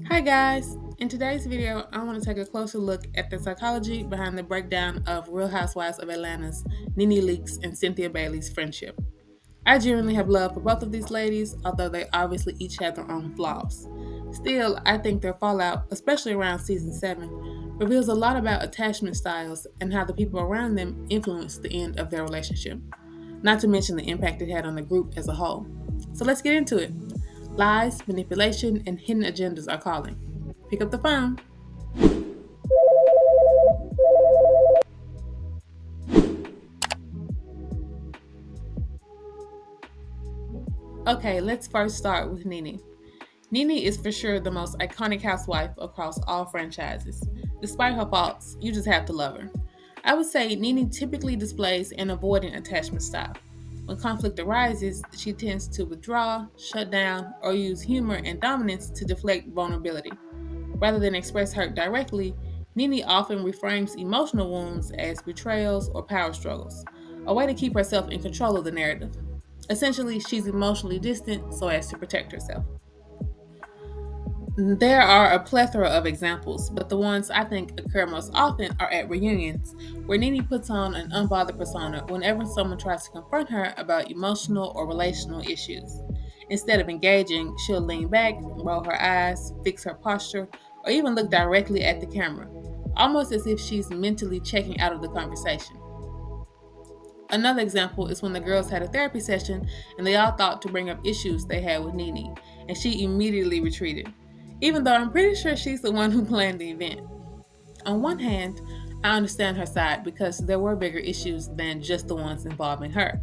Hi guys! In today's video, I want to take a closer look at the psychology behind the breakdown of Real Housewives of Atlanta's Nene Leakes and Cynthia Bailey's friendship. I genuinely have love for both of these ladies, although they obviously each have their own flaws. Still, I think their fallout, especially around season 7, reveals a lot about attachment styles and how the people around them influenced the end of their relationship, not to mention the impact it had on the group as a whole. So let's get into it. Lies, manipulation, and hidden agendas are calling. Pick up the phone. Okay, let's first start with Nene. Nene is for sure the most iconic housewife across all franchises. Despite her faults, you just have to love her. I would say Nene typically displays an avoidant attachment style. When conflict arises, she tends to withdraw, shut down, or use humor and dominance to deflect vulnerability. Rather than express hurt directly, Nene often reframes emotional wounds as betrayals or power struggles, a way to keep herself in control of the narrative. Essentially, she's emotionally distant so as to protect herself. There are a plethora of examples, but the ones I think occur most often are at reunions, where Nene puts on an unbothered persona whenever someone tries to confront her about emotional or relational issues. Instead of engaging, she'll lean back, roll her eyes, fix her posture, or even look directly at the camera, almost as if she's mentally checking out of the conversation. Another example is when the girls had a therapy session and they all thought to bring up issues they had with Nene, and she immediately retreated, even though I'm pretty sure she's the one who planned the event. On one hand, I understand her side because there were bigger issues than just the ones involving her.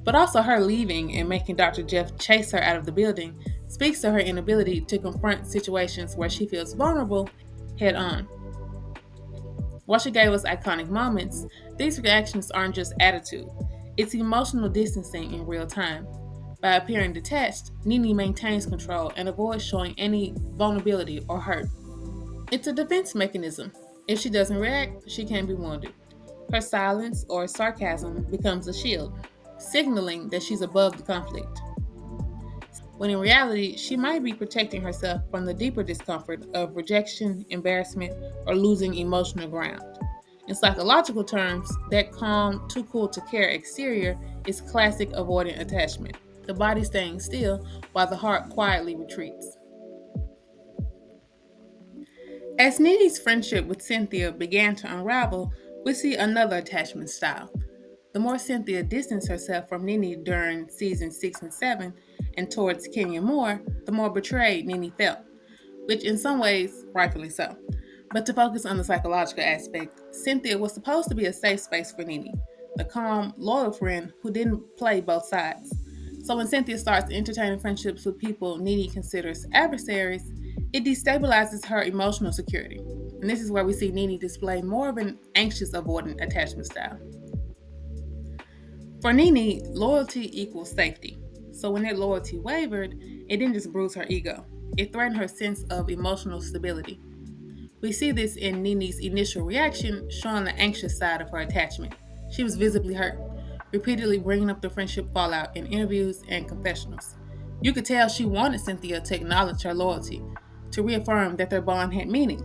But also, her leaving and making Dr. Jeff chase her out of the building speaks to her inability to confront situations where she feels vulnerable head on. While she gave us iconic moments, these reactions aren't just attitude, it's emotional distancing in real time. By appearing detached, Nene maintains control and avoids showing any vulnerability or hurt. It's a defense mechanism. If she doesn't react, she can be wounded. Her silence or sarcasm becomes a shield, signaling that she's above the conflict. When in reality, she might be protecting herself from the deeper discomfort of rejection, embarrassment, or losing emotional ground. In psychological terms, that calm, too cool to care exterior is classic avoidant attachment, the body staying still while the heart quietly retreats. As Nene's friendship with Cynthia began to unravel, we see another attachment style. The more Cynthia distanced herself from Nene during seasons 6 and 7 and towards Kenya Moore, the more betrayed Nene felt, which in some ways, rightfully so. But to focus on the psychological aspect, Cynthia was supposed to be a safe space for Nene, the calm, loyal friend who didn't play both sides. So when Cynthia starts entertaining friendships with people Nene considers adversaries, it destabilizes her emotional security. And this is where we see Nene display more of an anxious avoidant attachment style. For Nene, loyalty equals safety. So when that loyalty wavered, it didn't just bruise her ego, it threatened her sense of emotional stability. We see this in Nene's initial reaction, showing the anxious side of her attachment. She was visibly hurt, repeatedly bringing up the friendship fallout in interviews and confessionals. You could tell she wanted Cynthia to acknowledge her loyalty, to reaffirm that their bond had meaning.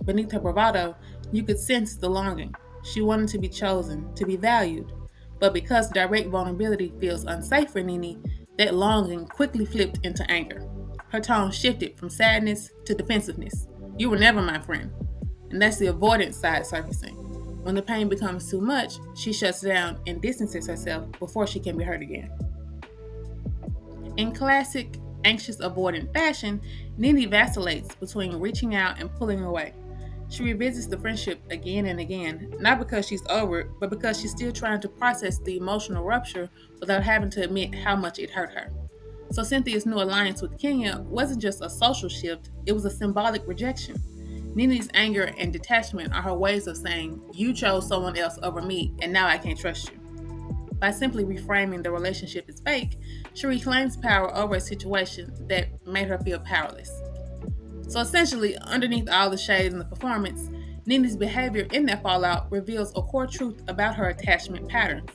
Beneath her bravado, you could sense the longing. She wanted to be chosen, to be valued. But because direct vulnerability feels unsafe for Nene, that longing quickly flipped into anger. Her tone shifted from sadness to defensiveness. You were never my friend. And that's the avoidance side surfacing. When the pain becomes too much, she shuts down and distances herself before she can be hurt again. In classic anxious avoidant fashion, Nene vacillates between reaching out and pulling away. She revisits the friendship again and again, not because she's over it, but because she's still trying to process the emotional rupture without having to admit how much it hurt her. So Cynthia's new alliance with Kenya wasn't just a social shift, it was a symbolic rejection. Nene's anger and detachment are her ways of saying, you chose someone else over me, and now I can't trust you. By simply reframing the relationship as fake, she reclaims power over a situation that made her feel powerless. So essentially, underneath all the shade in the performance, Nene's behavior in that fallout reveals a core truth about her attachment patterns.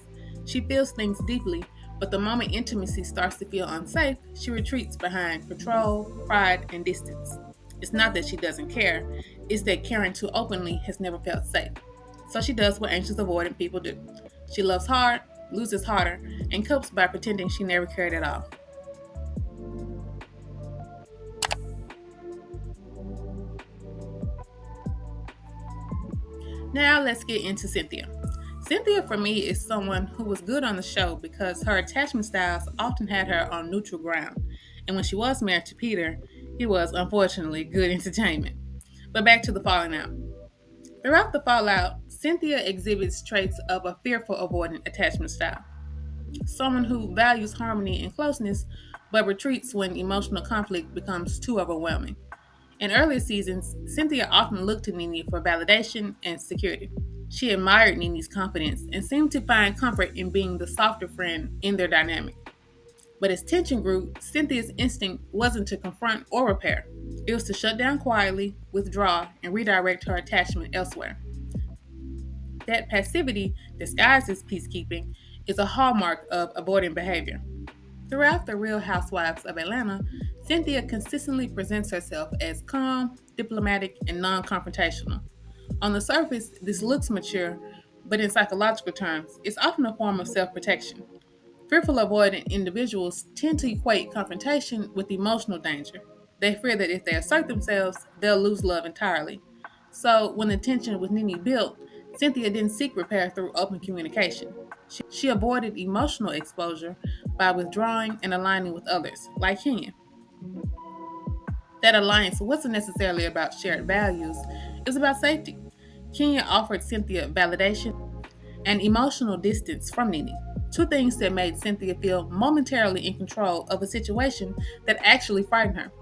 She feels things deeply, but the moment intimacy starts to feel unsafe, she retreats behind control, pride, and distance. It's not that she doesn't care, it's that caring too openly has never felt safe. So she does what anxious avoidant people do. She loves hard, loses harder, and copes by pretending she never cared at all. Now let's get into Cynthia. Cynthia, for me, is someone who was good on the show because her attachment styles often had her on neutral ground. And when she was married to Peter, he was unfortunately good entertainment. But back to the falling out. Throughout the fallout, Cynthia exhibits traits of a fearful avoidant attachment style. Someone who values harmony and closeness but retreats when emotional conflict becomes too overwhelming. In earlier seasons, Cynthia often looked to Nene for validation and security. She admired Nene's confidence and seemed to find comfort in being the softer friend in their dynamic. But as tension grew, Cynthia's instinct wasn't to confront or repair. It was to shut down quietly, withdraw, and redirect her attachment elsewhere. That passivity, disguised as peacekeeping, is a hallmark of avoidant behavior. Throughout The Real Housewives of Atlanta, Cynthia consistently presents herself as calm, diplomatic, and non confrontational. On the surface, this looks mature, but in psychological terms, it's often a form of self protection. Fearful avoidant individuals tend to equate confrontation with emotional danger. They fear that if they assert themselves, they'll lose love entirely. So, when the tension with Nene built, Cynthia didn't seek repair through open communication. She avoided emotional exposure by withdrawing and aligning with others, like Kenya. That alliance wasn't necessarily about shared values, it was about safety. Kenya offered Cynthia validation and emotional distance from Nene, two things that made Cynthia feel momentarily in control of a situation that actually frightened her.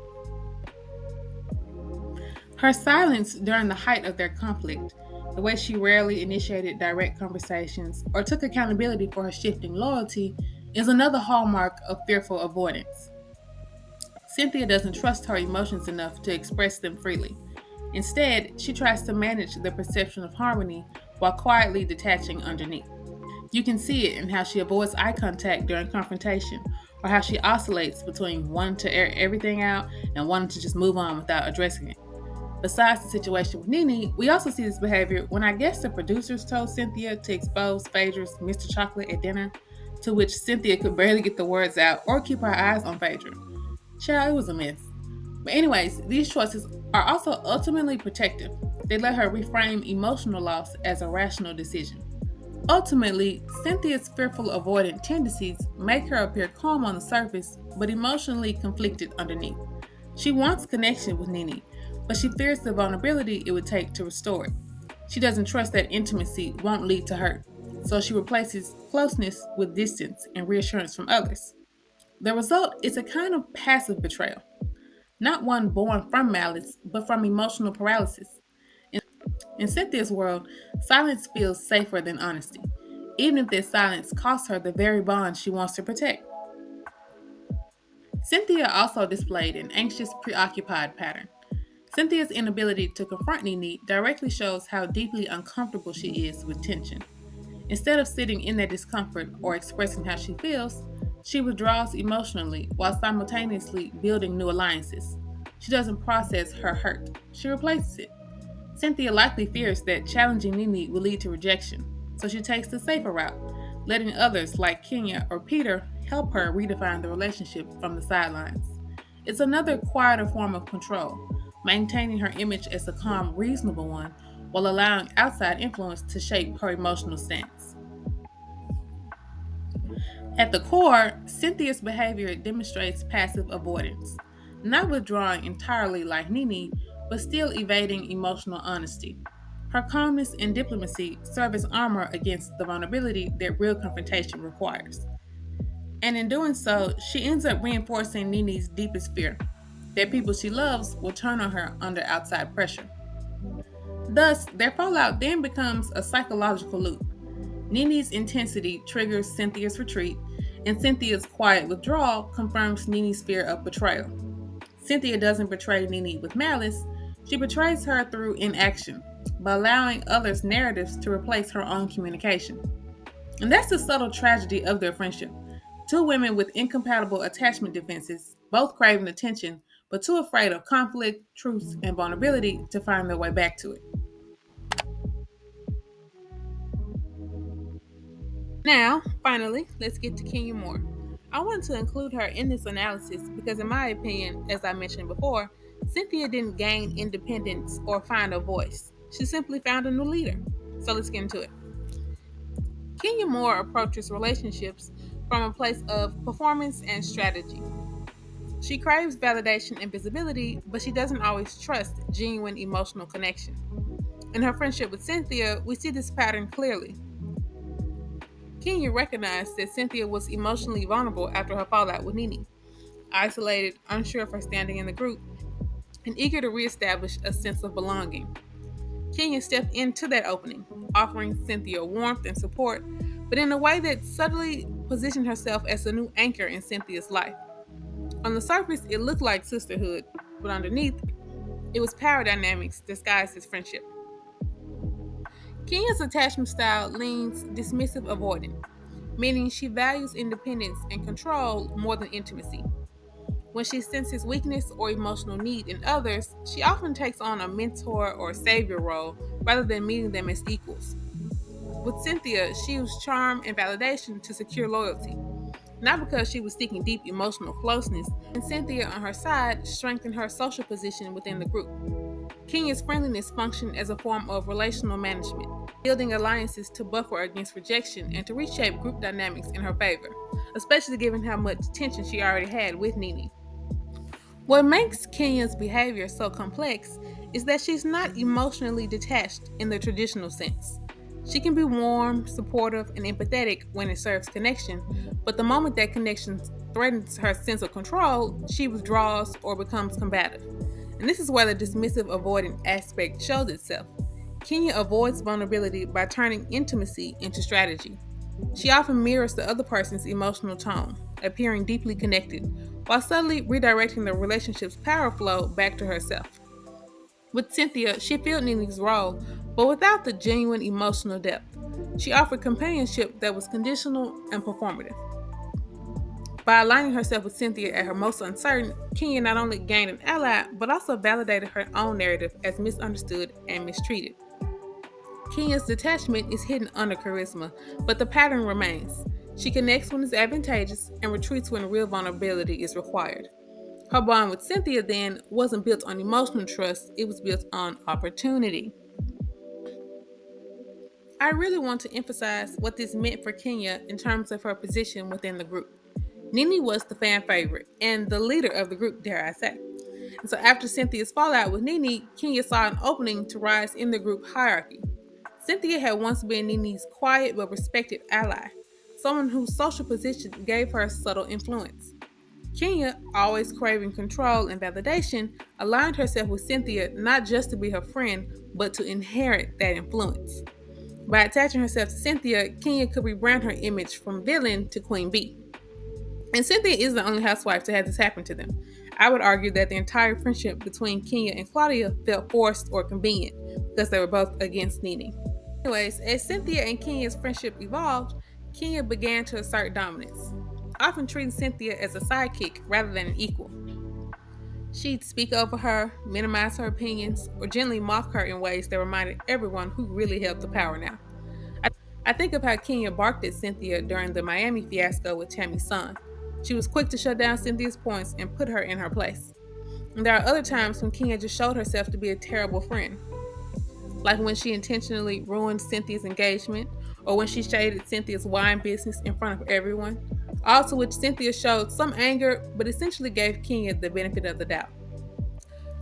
Her silence during the height of their conflict, the way she rarely initiated direct conversations or took accountability for her shifting loyalty, is another hallmark of fearful avoidance. Cynthia doesn't trust her emotions enough to express them freely. Instead, she tries to manage the perception of harmony while quietly detaching underneath. You can see it in how she avoids eye contact during confrontation, or how she oscillates between wanting to air everything out and wanting to just move on without addressing it. Besides the situation with Nene, we also see this behavior when I guess the producers told Cynthia to expose Phaedra's Mr. Chocolate at dinner, to which Cynthia could barely get the words out or keep her eyes on Phaedra. Child, it was a mess. But anyways, these choices are also ultimately protective. They let her reframe emotional loss as a rational decision. Ultimately, Cynthia's fearful avoidant tendencies make her appear calm on the surface, but emotionally conflicted underneath. She wants connection with Nene, but she fears the vulnerability it would take to restore it. She doesn't trust that intimacy won't lead to hurt, so she replaces closeness with distance and reassurance from others. The result is a kind of passive betrayal, not one born from malice, but from emotional paralysis. In Cynthia's world, silence feels safer than honesty, even if this silence costs her the very bond she wants to protect. Cynthia also displayed an anxious, preoccupied pattern. Cynthia's inability to confront Nene directly shows how deeply uncomfortable she is with tension. Instead of sitting in that discomfort or expressing how she feels, she withdraws emotionally while simultaneously building new alliances. She doesn't process her hurt, she replaces it. Cynthia likely fears that challenging Nene will lead to rejection, so she takes the safer route, letting others like Kenya or Peter help her redefine the relationship from the sidelines. It's another quieter form of control, maintaining her image as a calm, reasonable one while allowing outside influence to shape her emotional stance. At the core, Cynthia's behavior demonstrates passive avoidance, not withdrawing entirely like Nene, but still evading emotional honesty. Her calmness and diplomacy serve as armor against the vulnerability that real confrontation requires. And in doing so, she ends up reinforcing Nene's deepest fear that people she loves will turn on her under outside pressure. Thus, their fallout then becomes a psychological loop. Nene's intensity triggers Cynthia's retreat, and Cynthia's quiet withdrawal confirms Nene's fear of betrayal. Cynthia doesn't betray Nene with malice, she betrays her through inaction, by allowing others' narratives to replace her own communication. And that's the subtle tragedy of their friendship. Two women with incompatible attachment defenses, both craving attention, but too afraid of conflict, truth, and vulnerability to find their way back to it. Now, finally, let's get to Kenya Moore. I wanted to include her in this analysis because, in my opinion, as I mentioned before, Cynthia didn't gain independence or find a voice. She simply found a new leader. So let's get into it. Kenya Moore approaches relationships from a place of performance and strategy. She craves validation and visibility, but she doesn't always trust genuine emotional connection. In her friendship with Cynthia, we see this pattern clearly. Kenya recognized that Cynthia was emotionally vulnerable after her fallout with Nene, isolated, unsure of her standing in the group, and eager to reestablish a sense of belonging. Kenya stepped into that opening, offering Cynthia warmth and support, but in a way that subtly positioned herself as a new anchor in Cynthia's life. On the surface, it looked like sisterhood, but underneath, it was power dynamics disguised as friendship. Kenya's attachment style leans dismissive avoidant, meaning she values independence and control more than intimacy. When she senses weakness or emotional need in others, she often takes on a mentor or savior role rather than meeting them as equals. With Cynthia, she used charm and validation to secure loyalty, not because she was seeking deep emotional closeness, and Cynthia, on her side, strengthened her social position within the group. Kenya's friendliness functioned as a form of relational management, building alliances to buffer against rejection and to reshape group dynamics in her favor, especially given how much tension she already had with Nene. What makes Kenya's behavior so complex is that she's not emotionally detached in the traditional sense. She can be warm, supportive, and empathetic when it serves connection, but the moment that connection threatens her sense of control, she withdraws or becomes combative. And this is where the dismissive avoidant aspect shows itself. Kenya avoids vulnerability by turning intimacy into strategy. She often mirrors the other person's emotional tone, appearing deeply connected, while subtly redirecting the relationship's power flow back to herself. With Cynthia, she filled Nene's role, but without the genuine emotional depth. She offered companionship that was conditional and performative. By aligning herself with Cynthia at her most uncertain, Kenya not only gained an ally, but also validated her own narrative as misunderstood and mistreated. Kenya's detachment is hidden under charisma, but the pattern remains. She connects when it's advantageous and retreats when real vulnerability is required. Her bond with Cynthia then wasn't built on emotional trust, it was built on opportunity. I really want to emphasize what this meant for Kenya in terms of her position within the group. Nene was the fan favorite and the leader of the group, dare I say. And so after Cynthia's fallout with Nene, Kenya saw an opening to rise in the group hierarchy. Cynthia had once been Nene's quiet but respected ally, someone whose social position gave her subtle influence. Kenya, always craving control and validation, aligned herself with Cynthia not just to be her friend, but to inherit that influence. By attaching herself to Cynthia, Kenya could rebrand her image from villain to Queen Bee. And Cynthia is the only housewife to have this happen to them. I would argue that the entire friendship between Kenya and Claudia felt forced or convenient because they were both against Nene. Anyways, as Cynthia and Kenya's friendship evolved, Kenya began to assert dominance, often treating Cynthia as a sidekick rather than an equal. She'd speak over her, minimize her opinions, or gently mock her in ways that reminded everyone who really held the power now. I think of how Kenya barked at Cynthia during the Miami fiasco with Tammy's son. She was quick to shut down Cynthia's points and put her in her place. And there are other times when Kenya just showed herself to be a terrible friend, like when she intentionally ruined Cynthia's engagement, or when she shaded Cynthia's wine business in front of everyone, all to which Cynthia showed some anger, but essentially gave Kenya the benefit of the doubt.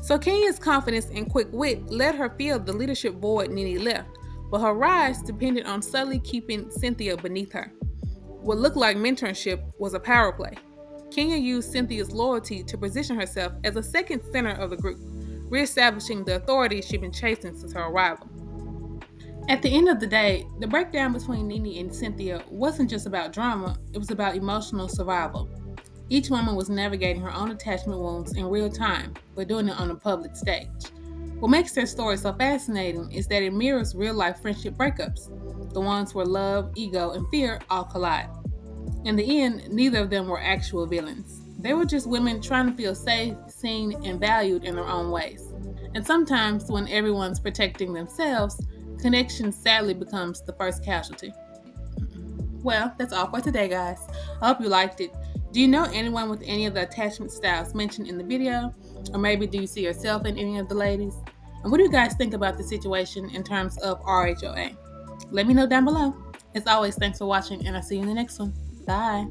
So Kenya's confidence and quick wit let her fill the leadership void Nene left, but her rise depended on subtly keeping Cynthia beneath her. What looked like mentorship was a power play. Kenya used Cynthia's loyalty to position herself as a second center of the group, reestablishing the authority she'd been chasing since her arrival. At the end of the day, the breakdown between Nene and Cynthia wasn't just about drama, it was about emotional survival. Each woman was navigating her own attachment wounds in real time, but doing it on a public stage. What makes their story so fascinating is that it mirrors real life friendship breakups, the ones where love, ego, and fear all collide. In the end, neither of them were actual villains. They were just women trying to feel safe, seen, and valued in their own ways. And sometimes, when everyone's protecting themselves, connection sadly becomes the first casualty. Well, that's all for today, guys. I hope you liked it. Do you know anyone with any of the attachment styles mentioned in the video? Or maybe do you see yourself in any of the ladies? And what do you guys think about the situation in terms of RHOA? Let me know down below. As always, thanks for watching, and I'll see you in the next one. Bye.